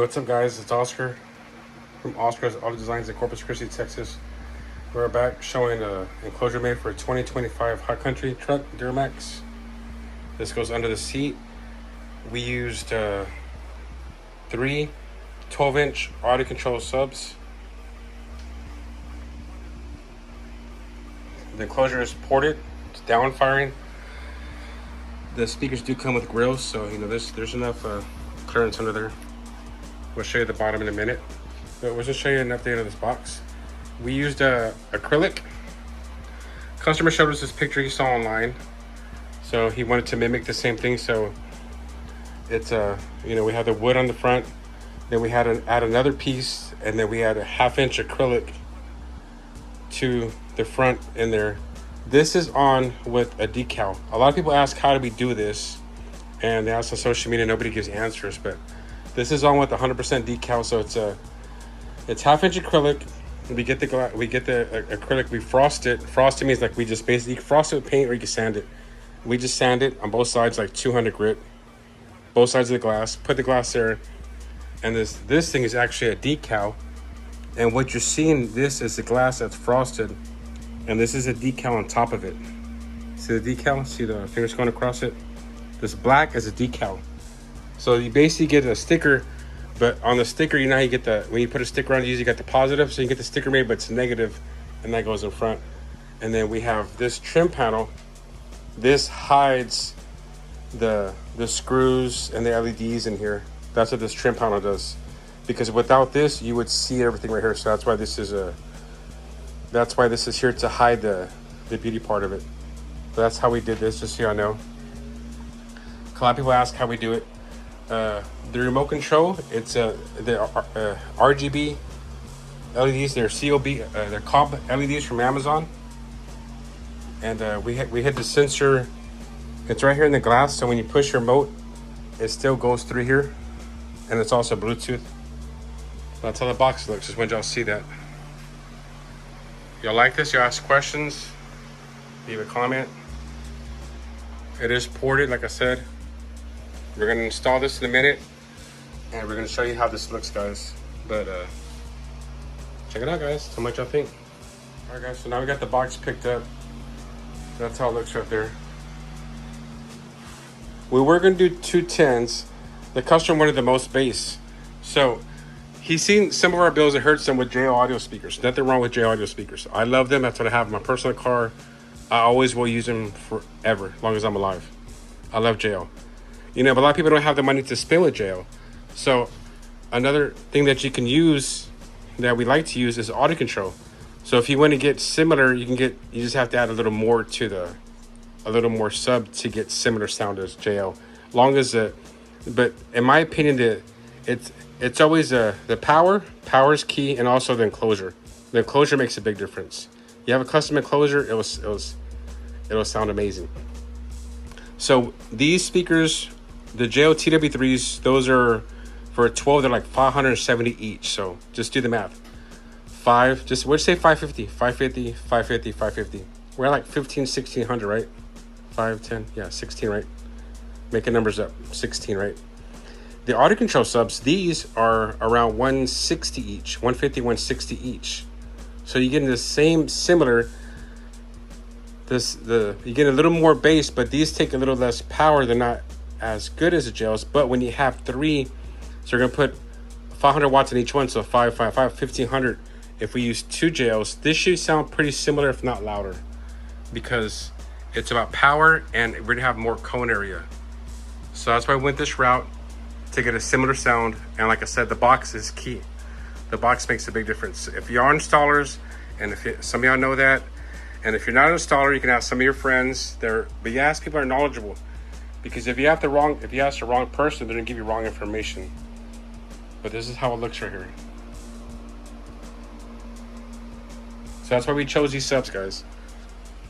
what's up guys, it's Oscar from Oscar's Auto Designs in Corpus Christi, Texas. We're back showing an enclosure made for a 2025 High Country truck, Duramax. This goes under the seat. We used 3 12-inch audio control subs. The enclosure is ported, it's down firing. The speakers do come with grills, so you know there's enough clearance under there. We'll show you the bottom in a minute, but we'll just show you an update of this box. We used acrylic. Customer showed us this picture he saw online, so he wanted to mimic the same thing. So it's you know, we have the wood on the front, then we had to add another piece, and then we had a 1/2-inch acrylic to the front in there. This is on with a decal. A lot of people ask, how do we do this? And they ask on social media, nobody gives answers, but this is on with 100% decal. So it's 1/2-inch acrylic. We get the acrylic, we frost it. Frosting means like we just basically frost it with paint, or you can sand it. We just sand it on both sides, like 200 grit, both sides of the glass. Put the glass there, and this thing is actually a decal. And what you're seeing, this is the glass that's frosted, and this is a decal on top of it. See the decal? See the fingers going across it? This black is a decal. So you basically get a sticker, but on the sticker, you know how you get when you put a sticker on it, you usually got the positive, so you get the sticker made, but it's negative, and that goes in front. And then we have this trim panel. This hides the screws and the LEDs in here. That's what this trim panel does. Because without this, you would see everything right here. So that's why this is here to hide the beauty part of it. So that's how we did this, just so y'all know. A lot of people ask how we do it. The remote control, it's the RGB LEDs. They're they're COB LEDs from Amazon. And we hit the sensor. It's right here in the glass. So when you push your remote, it still goes through here, and it's also Bluetooth. That's how the box looks. Just when y'all see that. Y'all like this? Y'all ask questions? Leave a comment. It is ported, like I said. We're gonna install this in a minute, and we're gonna show you how this looks, guys. But check it out, guys. Tell me what y'all think. All right, guys. So now we got the box picked up. That's how it looks right there. We were gonna do 2 10s. The customer wanted the most bass, so he's seen some of our builds and heard some with JL audio speakers. Nothing wrong with JL audio speakers. I love them. That's what I have in my personal car. I always will use them forever, as long as I'm alive. I love JL. You know, but a lot of people don't have the money to spend with JL. So another thing that you can use, that we like to use, is audio control. So if you want to get similar, you just have to add a little more sub to get similar sound as JL. But in my opinion, it's always the power is key, and also the enclosure. The enclosure makes a big difference. You have a custom enclosure, it'll sound amazing. So these speakers, the JL TW3s, those are for a 12, they're like $570 each. So just do the math. What'd you say? 550, 550, 550, 550. We're at like 1600, right? 5, 10, yeah, 16, right? Making numbers up, 16, right? The audio control subs, these are around 160 each, 150, 160 each. So you get the same, similar. You get a little more bass, but these take a little less power. They're not as good as the JLs, but when you have 3, so you're gonna put 500 watts in each one, so 1500. If we use 2 JLs, this should sound pretty similar, if not louder, because it's about power and we're gonna have more cone area. So that's why I went this route, to get a similar sound. And like I said, the box is key. The box makes a big difference. If you are installers, and some of y'all know that, and if you're not an installer, you can ask some of your friends. But you ask people who are knowledgeable, because if you ask the wrong person, they're gonna give you wrong information. But this is how it looks right here. So that's why we chose these subs, guys.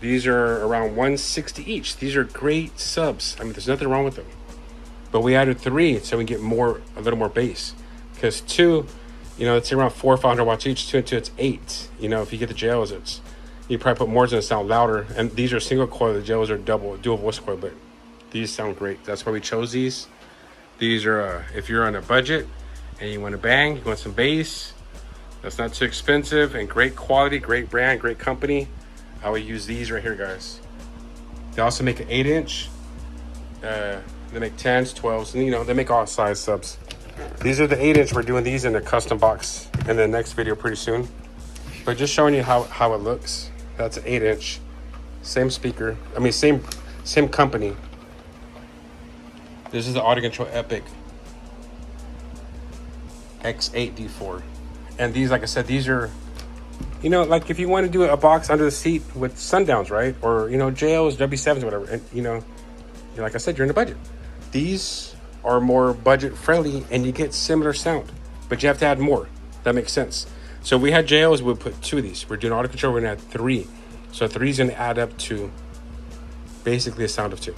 These are around 160 each. These are great subs. I mean, there's nothing wrong with them. But we added 3 so we get a little more bass. Because 2, you know, it's around 400 or 500 watts each. 2 and 2, it's 8. You know, if you get the JLs, you probably put more to sound louder. And these are single coil. The JLs are dual voice coil, but these sound great. That's why we chose these. These are if you're on a budget and you want to bang, you want some bass that's not too expensive and great quality, great brand, great company, I would use these right here, guys. They also make an 8-inch. They make 10s, 12s, and you know, they make all size subs. These are the 8-inch. We're doing these in a custom box in the next video pretty soon. But just showing you how it looks. That's an 8-inch. Same speaker. I mean, same company. This is the audiocontrol Epic X8D4. And these, like I said, these are, you know, like if you want to do a box under the seat with Sundowns, right? Or, you know, JLs, W7s, whatever. And, you know, like I said, you're in the budget. These are more budget friendly and you get similar sound, but you have to add more. That makes sense. So if we had JLs, we'd put 2 of these. We're doing audio control, we're gonna add 3. So 3 is gonna add up to basically a sound of 2.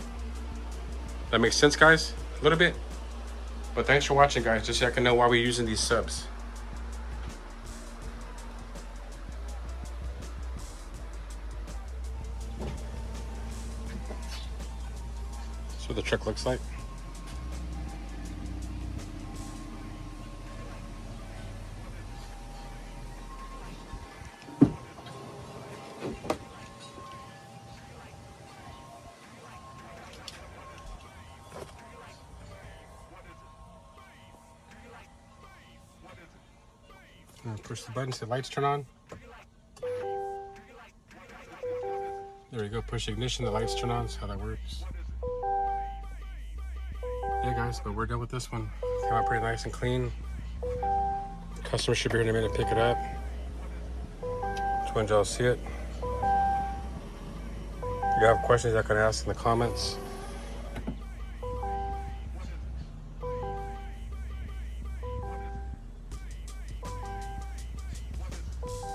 That makes sense, guys? A little bit. But thanks for watching, guys, just so I can know why we're using these subs. That's what the truck looks like. Push the button so the lights turn on. There we go. Push ignition, the lights turn on. That's how that works. Yeah, guys, but we're done with this one. Came out pretty nice and clean. Customer should be here in a minute to pick it up. Just wanted y'all to see it. If you have questions, I can ask in the comments.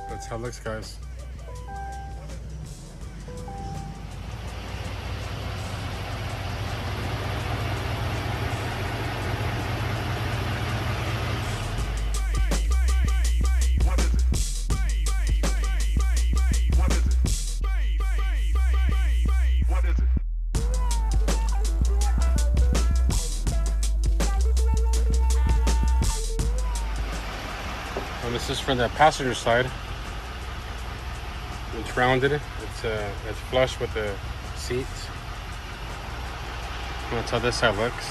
That's how it looks, guys. And this is from the passenger side. It's rounded. It's flush with the seats. That's how this side looks.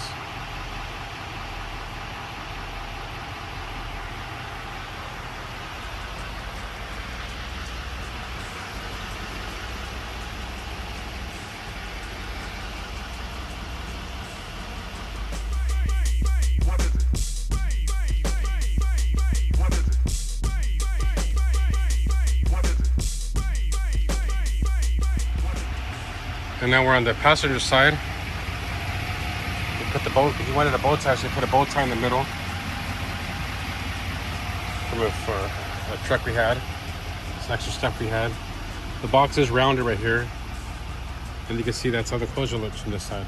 And now we're on the passenger side. We put the bow, if you wanted a bow tie, so you put a bow tie in the middle. For a truck we had. Some extra stuff we had. The box is rounded right here. And you can see that's how the enclosure looks from this side.